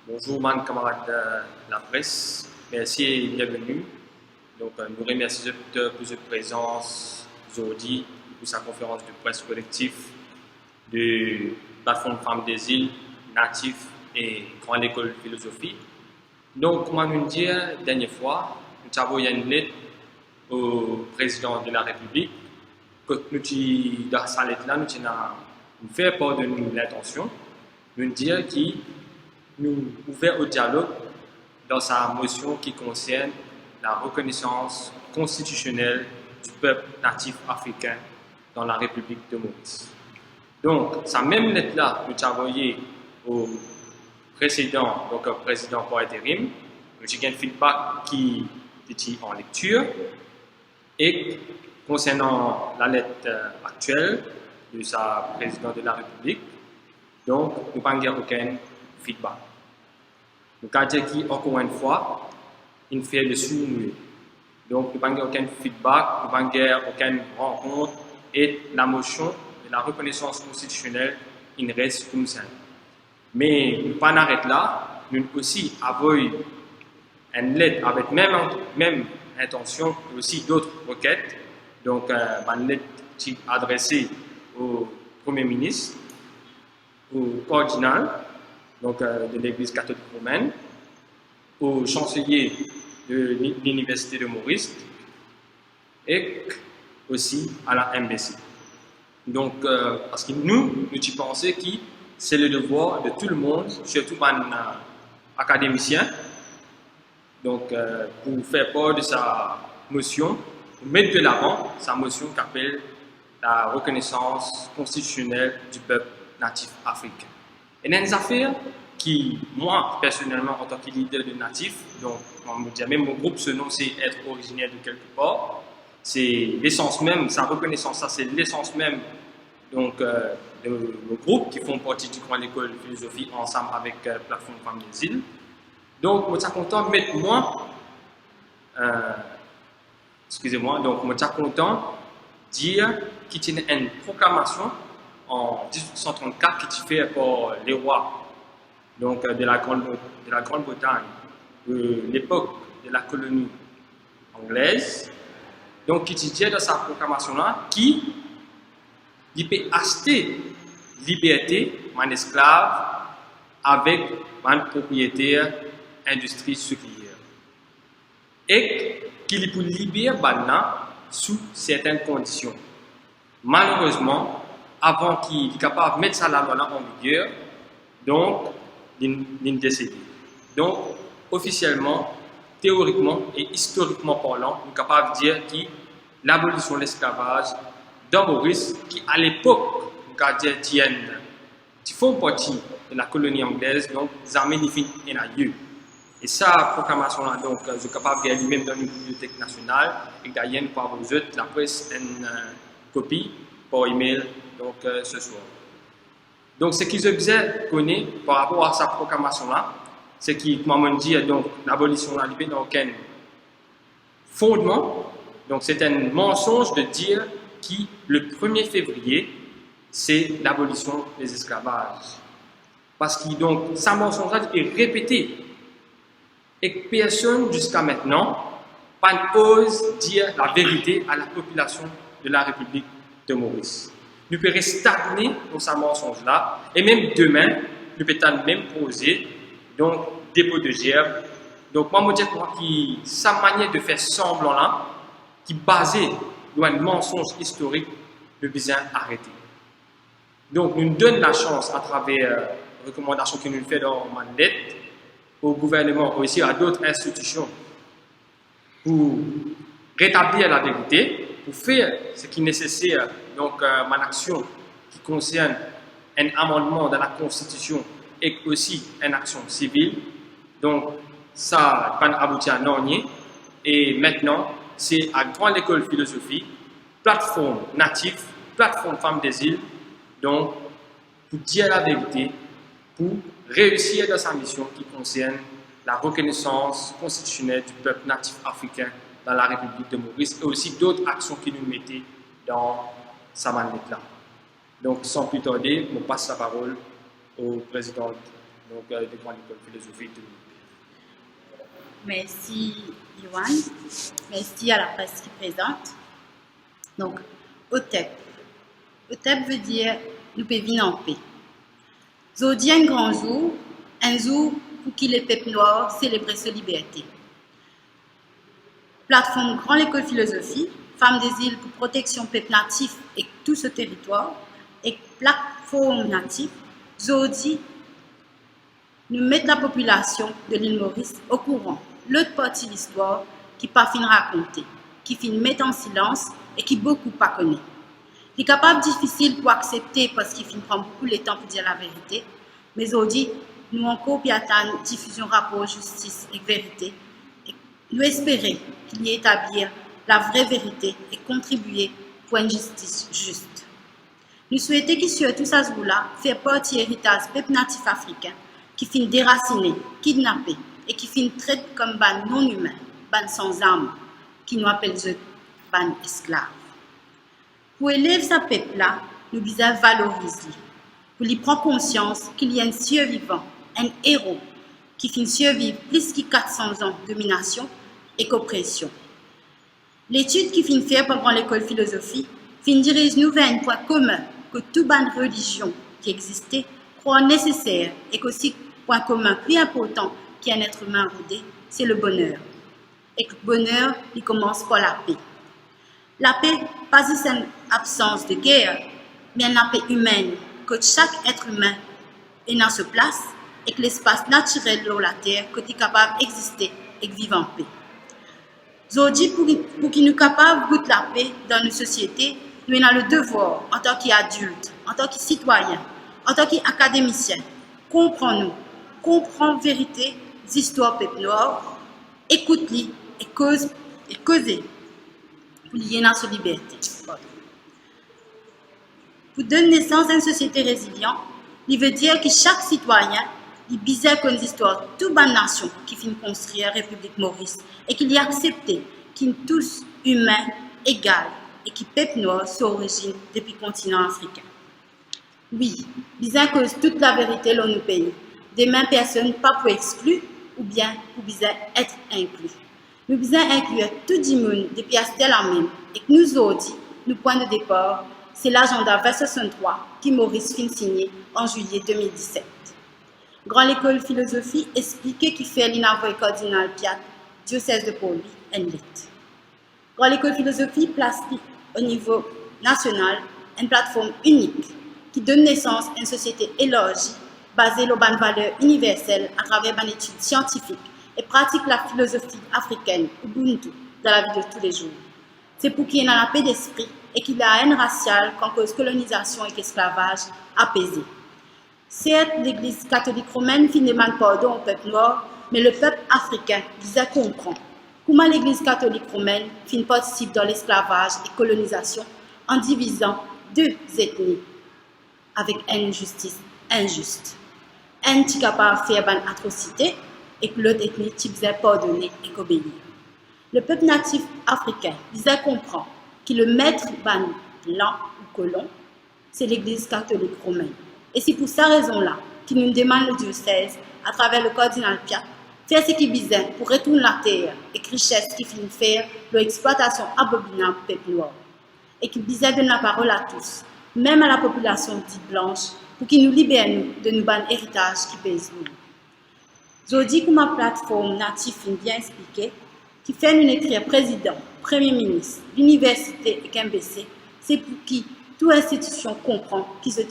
Bonjour, mes camarades de la presse. Merci et bienvenue. Nous remercions pour votre présence aujourd'hui pour sa conférence de presse collective de plateforme Femmes des îles, Natif et Grande École de Philosophie. Donc, comme on dit la dernière fois, nous avons envoyé une lettre au président de la République. Que nous, dans cette lettre-là, nous fait part de l'intention de nous dire qu'il nous ouvert au dialogue dans sa motion qui concerne la reconnaissance constitutionnelle du peuple natif africain dans la République de Maurice. Donc, sa même lettre-là, nous avons envoyé au précédent, donc au président par intérim, nous avons un feedback qui est en lecture et concernant la lettre actuelle de sa présidente de la République, donc nous n'avons aucun feedback. Donc, à dire encore une fois, il fait le souligner. Donc, nous n'avons aucun feedback, nous n'avons aucune rencontre et la motion de la reconnaissance constitutionnelle, il reste comme ça. Mais nous ne pas arrêter là, nous aussi avons une lettre avec même intention et aussi d'autres requêtes. Donc, une lettre adressée au Premier ministre, au cardinal, donc de l'Église catholique romaine, au chancelier de l'Université de Maurice et aussi à la MBC. Donc, parce que nous pensons que c'est le devoir de tout le monde, surtout les académiciens, donc pour faire part de sa motion, pour mettre de l'avant sa motion qui appelle la reconnaissance constitutionnelle du peuple natif africain. Et il y a des affaires qui, moi, personnellement, en tant que leader de natif, donc, on me dit, même mon groupe, ce nom, c'est être originaire de quelque part. C'est l'essence même, sa reconnaissance, ça, c'est l'essence même donc, de nos groupes qui font partie du Grande École de Philosophie ensemble avec Plateforme Femmes des îles. Donc, je suis content de mettre moi, excusez-moi, donc, je suis content de dire qu'il y a une proclamation en 1834 qui est faite par les rois donc, de la Grande-Bretagne de l'époque de la colonie anglaise. Donc, qui dit dans sa proclamation-là qui peut acheter liberté, mon esclave, avec mon propriétaire industrie sucrière. Et qu'il peut libérer sous certaines conditions. Malheureusement, avant qu'il soit capable de mettre ça là en vigueur, donc, il décédé. Donc, officiellement, théoriquement et historiquement parlant, on est capable de dire que l'abolition de l'esclavage dans Maurice, qui à l'époque, on peut dire, qui font partie de la colonie anglaise, donc, ça magnifique et a lieu. Et ça, proclamation-là, donc, je suis capable de lire même dans une bibliothèque nationale, et d'ailleurs, par vous autres, la presse, une copie par email, donc, ce soir. Donc, ce qu'ils observent par rapport à sa proclamation-là, c'est qu'il m'a dit donc l'abolition de la liberté n'a aucun fondement. Donc, c'est un mensonge de dire que le 1er février, c'est l'abolition des esclavages. Parce que donc, sa mensonge est répété. Et que personne, jusqu'à maintenant, n'ose dire la vérité à la population de la République de Maurice. Nous pouvons stagner dans sa mensonge-là, et même demain, nous pouvons même poser donc dépôt de gerbe. Donc, moi, je dis que sa manière de faire semblant-là, qui est basée sur un mensonge historique, nous devons arrêter. Donc, nous donnons la chance à travers les recommandations que nous faisons dans ma lettre au gouvernement, aussi à d'autres institutions, pour rétablir la vérité, pour faire ce qui est nécessaire, donc mon action qui concerne un amendement dans la Constitution et aussi une action civile. Donc, ça va aboutir à Nornier. Et maintenant, c'est à Grande École de Philosophie, plateforme native, plateforme Femmes des îles, donc, pour dire la vérité, pour réussir dans sa mission qui concerne la reconnaissance constitutionnelle du peuple natif africain dans la République de Maurice et aussi d'autres actions qui nous mettaient dans sa manette là. Donc, sans plus tarder, on passe la parole au président donc de grande école philosophie tout. Merci, Yohan. Merci à la presse qui présente. Donc, OTEP. OTEP veut dire nous pouvons vivre en paix. Aujourd'hui, un grand jour pour qui les peuples noirs célébrer sa liberté. Plateforme Grande École Philosophie, Femmes des îles pour protection peuple natif et tout ce territoire, et plateforme native, aujourd'hui, nous mettons la population de l'île Maurice au courant. L'autre partie de l'histoire qui pas fin raconter, qui fin mettre en silence et qui beaucoup pas connaît. Il est capable difficile pour accepter parce qu'il fin prend beaucoup de temps pour dire la vérité, mais aujourd'hui, nous encore puis attendre diffusion rapport justice et vérité. Et nous espérons qu'il y ait établir la vraie vérité et contribuer pour une justice juste. Nous souhaitons qu'il sur tout ça là faire partie héritage peuple natif africain qui finit déraciné, kidnappé et qui finit traité comme ban non humain, ban sans âme, qui nous appelle ban esclave. Pour élever ce peuple-là, nous devons valoriser, pour lui prendre conscience qu'il y a un survivant, un héros, qui finit survivre plus de 400 ans de domination et d'oppression. L'étude qui finit faire pendant l'école philosophie finit dirige nous vers un point commun que toute bonne religion qui existait croit nécessaire et qu'aussi point commun plus important qu'un être humain rodé, c'est le bonheur. Et que le bonheur, il commence par la paix. La paix, pas juste une absence de guerre, mais une paix humaine, que chaque être humain est dans sa place et que l'espace naturel de la terre est capable d'exister et de vivre en paix. Aujourd'hui, pour qu'il nous capable de la paix dans nos sociétés, nous avons le devoir, en tant qu'adultes, en tant que citoyens, en tant qu'académiciens, comprendre la vérité des histoires peuple noir, écoute-les et causer pour lier dans sa liberté. Pour donner naissance à une société résiliente, il veut dire que chaque citoyen il bizarre comme histoire toute bonne nation qui finit construire la République Maurice et qu'il y a accepté qu'ils sont tous humains, égaux et qui peuple noir sont origine depuis le continent africain. Oui, bizarre cause toute la vérité dans nos pays. Des mêmes personnes pas pour exclure ou bien pour bizarre être inclus. Nous bizarre inclure tout le monde depuis à la même et que nous autres, le point de départ, c'est l'agenda 2063 qui Maurice fin signé en juillet 2017. Grande École Philosophie expliquait qu'il fait l'inavoué cardinal Piat, diocèse de Pau et Lit. Grande École Philosophie place au niveau national une plateforme unique qui donne naissance à une société élargie basée sur les valeurs universelles à travers une étude scientifique et pratique la philosophie africaine Ubuntu dans la vie de tous les jours. C'est pour qu'il y ait la paix d'esprit et qu'il y ait la haine raciale qu'en cause colonisation et esclavage apaisée. Certes, l'Église catholique romaine finit demande pardon au peuple noir, mais le peuple africain disait comprend comment l'Église catholique romaine finit participe dans l'esclavage et colonisation en divisant deux ethnies avec une justice injuste. Un qui est capable de faire une atrocité et que l'autre ethnie qui faisait pardonner et obéir. Le peuple natif africain disait comprend que le maître blanc ou colon, c'est l'Église catholique romaine. Et c'est pour cette raison-là qu'il nous demande le diocèse, à travers le cardinal Piat, faire ce qu'il disait pour retourner la terre et que richesse qui finit faire l'exploitation abominable du peuple noir. Et qu'il disait de la parole à tous, même à la population dite blanche, pour qu'il nous libère de nos bons héritages qui pèsent nous. Aujourd'hui, comme ma plateforme native bien expliquée, qui fait nous écrire président, premier ministre, l'université et KMBC, c'est pour qui toute institution comprend qu'ils se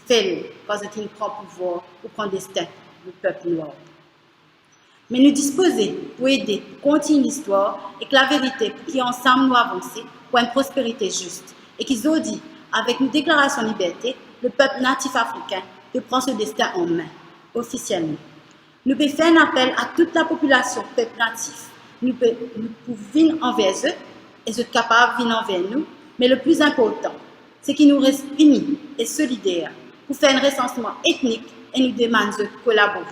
fait parce qu'ils prennent pouvoir ou prennent destin du peuple noir. Mais nous disposer pour aider, continuer l'histoire et que la vérité, pour qu'ensemble nous avancer pour une prospérité juste. Et qu'ils ont dit, avec une déclaration de liberté, le peuple natif africain peut prendre ce destin en main, officiellement. Nous pouvons faire un appel à toute la population peuple natif. Nous pouvons venir envers eux et être capables de venir envers nous. Mais le plus important, c'est qu'ils nous restent unis et solidaires pour faire un recensement ethnique et nous demandent de collaborer.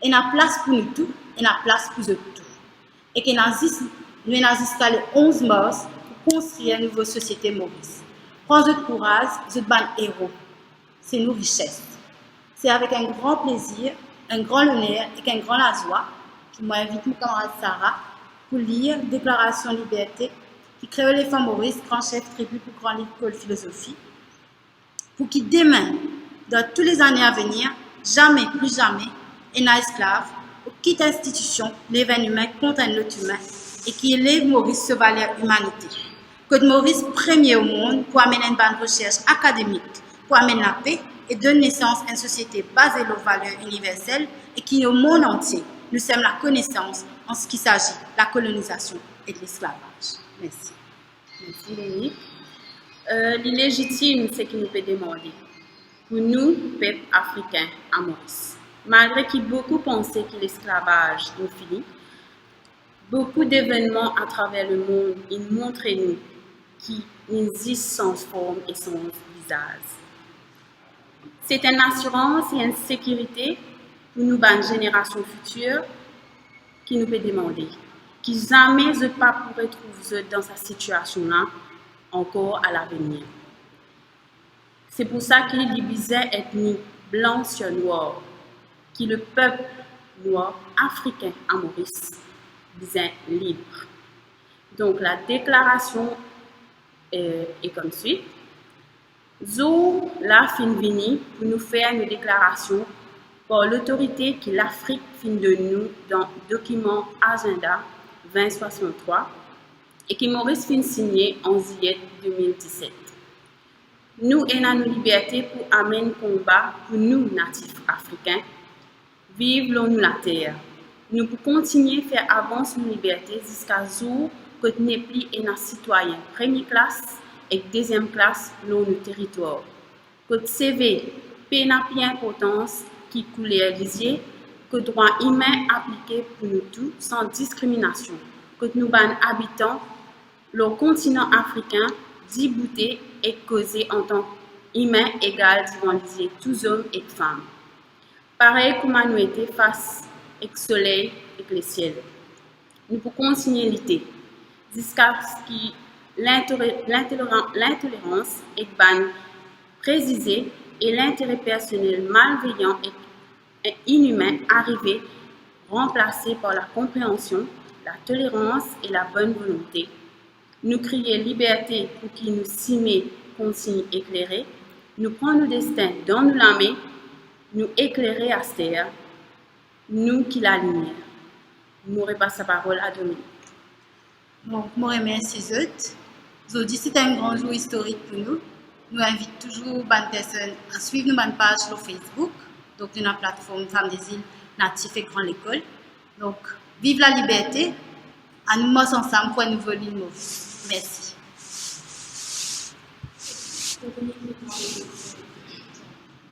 Et la place pour nous tous et la place pour eux tous. Et que nous avons jusqu'à le 11 mars pour construire une nouvelle société Maurice. Prends votre courage, votre bon héros. C'est nos richesses. C'est avec un grand plaisir un grand honneur et qu'un grand la joie. Je m'invite mon camarade Sarah pour lire Déclaration de liberté qui crée les femmes Maurice, grand chef tribu pour grande école philosophie, pour qui demain, dans toutes les années à venir, jamais, plus jamais, un esclave, quitte institution, l'événement humain contre un autre humain et qui élève Maurice sur valeur humanité. Que Maurice premier au monde pour amener une bonne recherche académique, pour amener la paix et donne naissance à une société basée sur les valeurs universelles et qui au monde entier nous sème la connaissance en ce qui s'agit de la colonisation et de l'esclavage. Merci. Merci Lénie. L'illégitime, c'est qu'il nous peut demander. Pour nous, peuple africain à Maurice, malgré qu'il beaucoup pensaient que l'esclavage est fini, beaucoup d'événements à travers le monde, ils montrent nous qu'il existe sans forme et sans visage. C'est une assurance et une sécurité pour nous, une génération future, qui nous peut demander, qui jamais ne pas pourrait trouver dans cette situation-là encore à l'avenir. C'est pour ça qu'il y a des bizarres ethniques blancs sur noir, qui le peuple noir africain à Maurice, bizarre libre. Donc la déclaration est comme suit. Zo la fin vini pour nous faire une déclaration par l'autorité que l'Afrique fin de nous dans le document Agenda 2063 et que Maurice fin signé en juillet 2017. Nous avons nos libertés pour amener combat pour nous natifs africains, vivre nous la terre. Nous pouvons continuer à faire avancer nos libertés jusqu'à jour que nous n'ayons plus un citoyen première classe et deuxième classe dans nos territoires. Que le CV n'a plus d'importance qui coule à l'isier, que le droit humain appliqué pour nous tous sans discrimination, que nous habitants le continent africain débouté et causé en tant qu'humain égal devant l'isier tous hommes et femmes. Pareil comme nous étions face au soleil et le ciel. Nous pouvons continuer l'été jusqu'à ce que l'intolérance est précisée et l'intérêt personnel malveillant et inhumain arrivé, remplacé par la compréhension, la tolérance et la bonne volonté. Nous crier liberté pour qui nous simer consigne éclairée, nous prendre nos destins dans nos mains, nous éclairer à terre, nous qui la lumière. Nous repasse la parole à Dominique. Donc, je remercie Zot. Aujourd'hui, c'est un grand jour historique pour nous. Nous invitons toujours les personnes à suivre notre page sur Facebook, donc de la plateforme Femmes des îles Natifs et Grande École. Donc, vive la liberté, à nous ensemble pour un nouveau ligne. Merci.